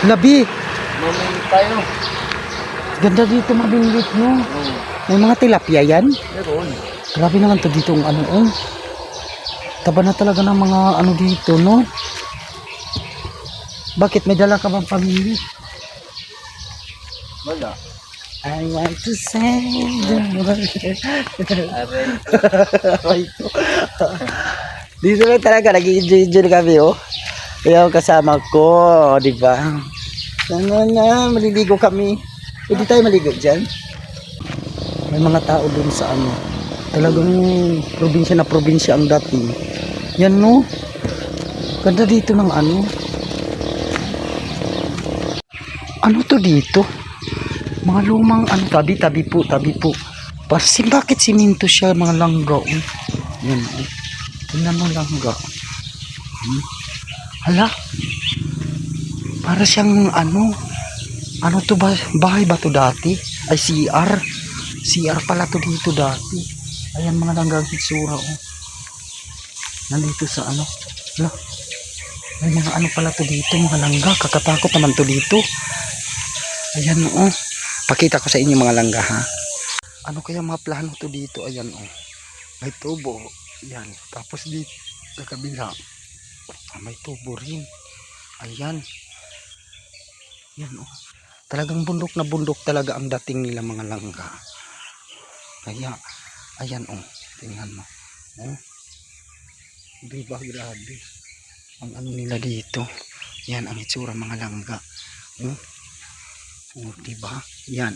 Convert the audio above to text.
Labi. Mamili tayo. Ganda dito, mabingwit, no? May mga tilapia yan. Meron. Grabe naman to dito ang ano, oh. Taba na talaga ng mga ano dito, no? Bakit may dala ka bang pamili? Wala. I want to say the word. Dito lang talaga, nag-i-enjoy kami, oh. Kaya kasama ko, di ba? Sana na, maliligo kami. Pwede tayo maligo dyan? May mga tao dun sa ano. Talagang probinsya na probinsya ang dating. Yan, no? Ganda dito ng ano. Ano to dito? Mga lumang ano, tabi po. Kasi bakit siminto siya, mga langga, oh. Yan, oh. Tingnan mo langga. Hala. Para siyang ano to ba? Bahay ba to dati? Ay, CR. CR pala to dito dati. Ayan mga langgang hitsura, oh. Nandito sa ano. Hala. Ay, mga ano pala to dito, mga langga. Kakatakot naman to dito. Ayan, oh. Pakita ko sa inyo mga langga, ha. Ano kaya mga plano to dito? Ayan, oh. May tubo. Ayan. Tapos dito sa kabila, may tubo rin. Ayan. Yan, oh. Talagang bundok na bundok talaga ang dating nila mga langga. Kaya, ayan, oh. Tingnan mo. Oh. Diba, grabe. Ang ano nila dito. Yan, ang itsura mga langga. Oh. Oh, diba? Yan.